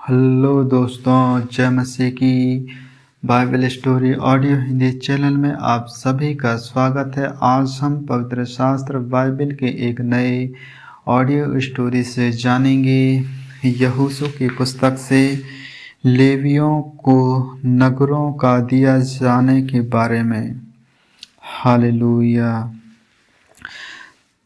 Hello दोस्तों, जय मसीह की। Bible story audio Hindi channel में आप सभी का स्वागत है। आज हम पवित्र शास्त्र बाइबल के एक नए ऑडियो स्टोरी से जानेंगे यहोशू की पुस्तक से लेवियों को नगरों का दिया जाने के बारे में। हालेलुया।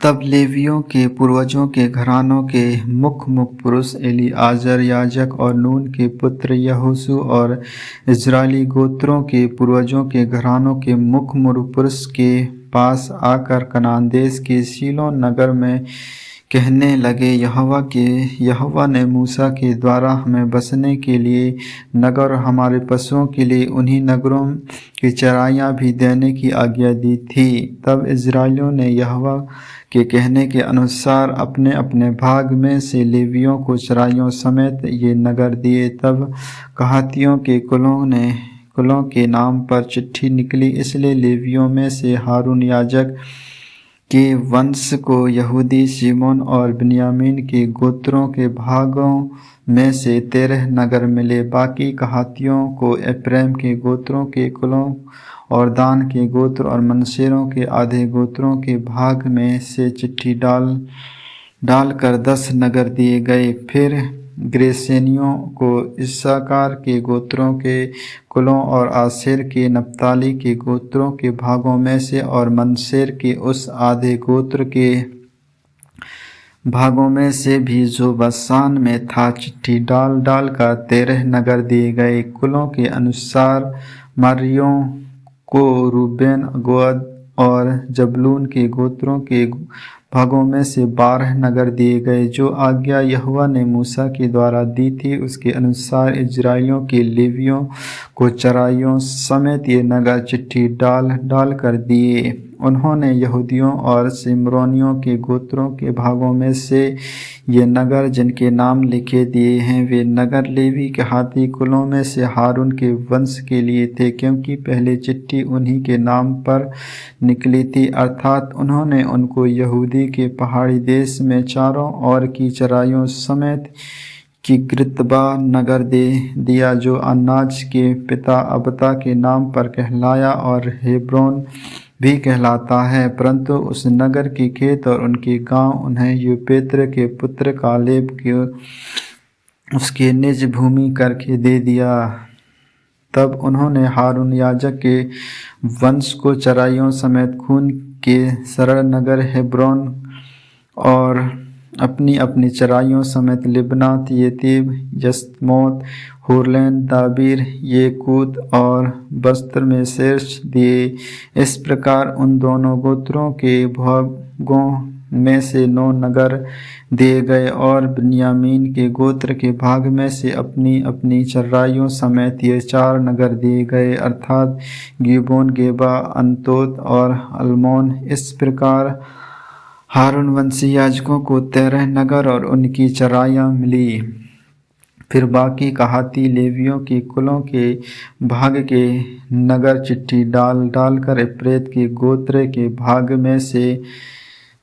तब लेवियों के पूर्वजों के घरानों के मुख्य पुरुष एलीआजर याजक और नून के पुत्र यहोशू और इजरायली गोत्रों के पूर्वजों के घरानों के मुख्य पुरुष के पास आकर कनान देश के शीलो नगर में कहने लगे, यहोवा ने मूसा के द्वारा हमें बसने के लिए नगर और हमारे पशुओं के लिए उन्हीं नगरों की चराइयाँ भी देने की आज्ञा दी थी। तब इजराइलियों ने यहोवा के कहने के अनुसार अपने अपने भाग में से लेवियों को चराइयों समेत ये नगर दिए। तब कहातियों के कुलों के नाम पर चिट्ठी निकली, इसलिए लेवियों में से हारून याजक के वंश को यहूदी शिमोन और बिन्यामीन के गोत्रों के भागों में से 13 नगर मिले। बाकी कहातियों को एप्रैम के गोत्रों के कुलों और दान के गोत्र और मनश्शेरों के आधे गोत्रों के भाग में से चिट्ठी डालकर 10 नगर दिए गए। फिर ग्रेसेनियों को इस्साकार के गोत्रों के कुलों और आशेर के नप्ताली के गोत्रों के भागों में से और मनश्शेर के उस आधे गोत्र के भागों में से भी जो बसान में था, चिट्ठी डाल कर 13 नगर दिए गए। कुलों के अनुसार मरियों को रूबेन, गद और जबूलून के गोत्रों के भागों में से 12 नगर दिए गए। जो आज्ञा यहोवा ने मूसा के द्वारा दी थी, उसके अनुसार इजराइलियों के लेवियों को चराइयों समेत ये नगर चिट्ठी डाल कर दिए। उन्होंने यहूदियों और सिमरोनियों के गोत्रों के भागों में से ये नगर जिनके नाम लिखे दिए हैं, वे नगर लेवी के हाथी कुलों में से हारून के वंश के लिए थे, क्योंकि पहले चिट्ठी उन्हीं के नाम पर निकली थी। अर्थात उन्होंने उनको यहूदी के पहाड़ी देश में चारों ओर की चराइयों समेत किग्रतबा नगर दे दिया, जो अनाज के पिता अबता के नाम पर कहलाया और हेब्रोन भी कहलाता है। परंतु उस नगर की खेत और उनके गांव उन्हें यूपेत्र के पुत्र कालेब के उसके निज भूमि करके दे दिया। तब उन्होंने हारून याजक के वंश को चराइयों समेत खून के सरल नगर हेब्रोन और अपनी अपनी चराइयों समेत लिबनात, येतीब, यस्तमोत, हुरलैन, दाबीर, येकूत और बस्तर में शीर्ष दिए। इस प्रकार उन दोनों गोत्रों के भागों में से 9 नगर दिए गए और बिन्यामीन के गोत्र के भाग में से अपनी अपनी चराइयों समेत ये 4 नगर दिए गए, अर्थात गिबोन, गेबा, अनतोत और अल्मोन। इस प्रकार हारून वंशी याजकों को 13 नगर और उनकी चराइयाँ मिली। फिर बाकी कहाती लेवियों के कुलों के भाग के नगर चिट्ठी डाल कर एप्रेत के गोत्र के भाग में से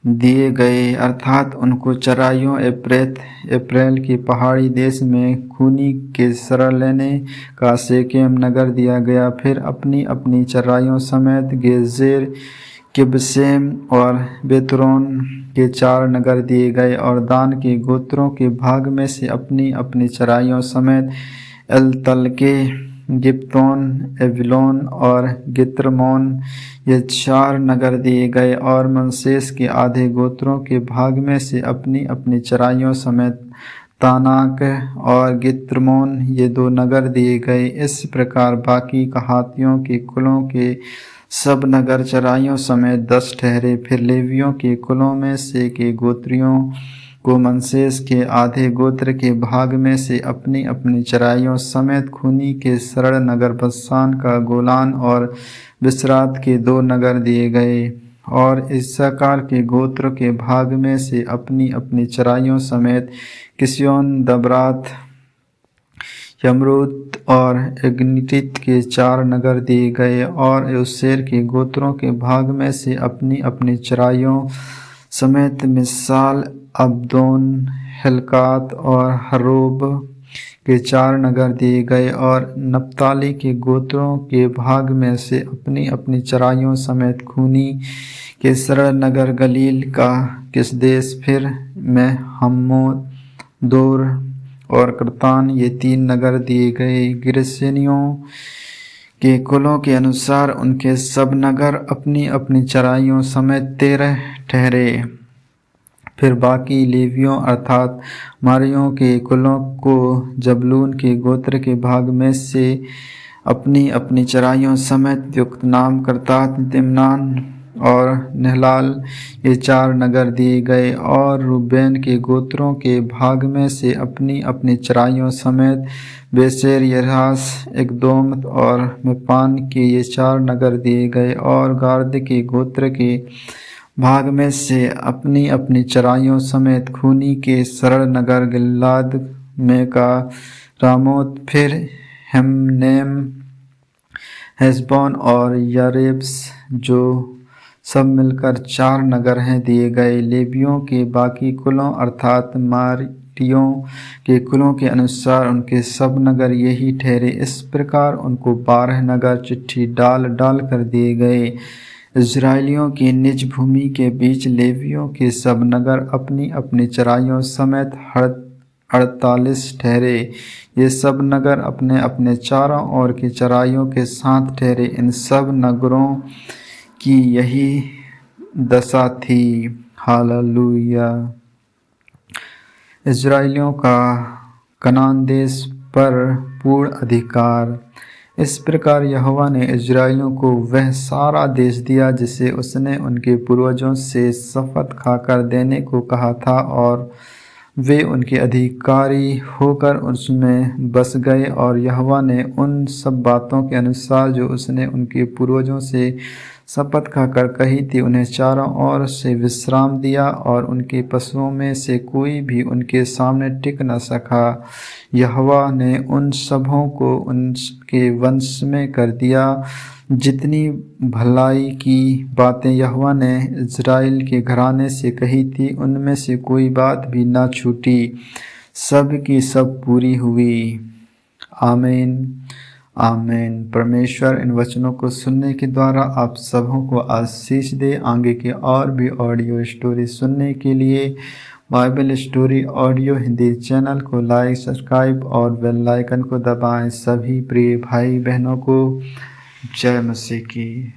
दिए गए, अर्थात उनको चराइयों एप्रैल के पहाड़ी देश में खूनी के सर लेने का सेकेम नगर दिया गया। फिर अपनी अपनी चराइयों समेत गेजेर, किबसेम और बेतरोन के 4 नगर दिए गए और दान के गोत्रों के भाग में से अपनी अपनी चराइयों समेत एलतलके, गिब्तोन, एविलोन और गित्रमोन ये 4 नगर दिए गए और मनश्शेस के आधे गोत्रों के भाग में से अपनी अपनी चराइयों समेत तानाक और गित्रमोन ये 2 नगर दिए गए। इस प्रकार बाकी कहातियों के कुलों के सब नगर चराइयों समेत 10 ठहरे। फिर लेवियों के कुलों में से के गोत्रियों को मनश्शेस के आधे गोत्र के भाग में से अपनी अपनी चराइयों समेत खूनी के सरल नगर बसान का गोलान और बिसरात के 2 नगर दिए गए। और इस्साकार के गोत्र के भाग में से अपनी अपनी चराइयों समेत किस्योन, दबरात, यमरूत और एग्निटित के 4 नगर दिए गए। और यूसेर के गोत्रों के भाग में से अपनी अपनी चराइयों समेत मिसाल, अब्दोन, हेल्कात और हरोब के 4 नगर दिए गए और नप्ताली के गोत्रों के भाग में से अपनी अपनी चराइयों समेत खूनी के सरल नगर गलील का किस देश फिर में हम्मोद, दोर और करतान ये 3 नगर दिए गए। गिरसेनियों के कुलों के अनुसार उनके सब नगर अपनी अपनी चराइयों समेत 13 ठहरे। फिर बाकी लेवियों अर्थात मारियों के कुलों को जबूलून के गोत्र के भाग में से अपनी अपनी चराइयों समेत युक्त नाम करतात, तिम्नान और नहलाल ये 4 नगर दिए गए। और रूबेन के गोत्रों के भाग में से अपनी अपनी चराइयों समेत बेसेर, यरास, एकदोम और मेपान के ये 4 नगर दिए गए। और गाद के गोत्र के भाग में से अपनी अपनी चराइयों समेत खूनी के सरल नगर गिलाद में का रामोत, फिर हेमनेम, हेशबोन और यारेब्स जो सब मिलकर 4 नगर हैं दिए गए। लेवियों के बाकी कुलों अर्थात मारियों के कुलों के अनुसार उनके सब नगर यही ठहरे। इस प्रकार उनको 12 नगर चिट्ठी डाल डाल कर दिए गए। इजराइलियों की निज भूमि के बीच लेवियों के सब नगर अपनी अपनी चराइयों समेत 48 ठहरे। ये सब नगर अपने अपने चारों ओर की चराइयों के साथ ठहरे। इन सब नगरों की यही दशा थी। हालेलुया। इजराइलियों का कनान देश पर पूर्ण अधिकार। इस प्रकार यहोवा ने इजराइलियों को वह सारा देश दिया जिसे उसने उनके पूर्वजों से शपथ खाकर देने को कहा था, और वे उनके अधिकारी होकर उसमें बस गए। और यहोवा ने उन सब बातों के अनुसार जो उसने उनके पूर्वजों से शपथ खाकर कही थी उन्हें चारों ओर से विश्राम दिया, और उनके पशुओं में से कोई भी उनके सामने टिक न सका। यहोवा ने उन सबों को उनके वंश में कर दिया। जितनी भलाई की बातें यहोवा ने इज़राइल के घराने से कही थी उनमें से कोई बात भी न छूटी, सब की सब पूरी हुई। आमीन आमीन। परमेश्वर इन वचनों को सुनने के द्वारा आप सबों को आशीष दे। आगे के और भी ऑडियो स्टोरी सुनने के लिए Bible story audio Hindi channel को लाइक, सब्सक्राइब और बेल आइकन को दबाएं। सभी प्रिय भाई बहनों को जय मसीह की।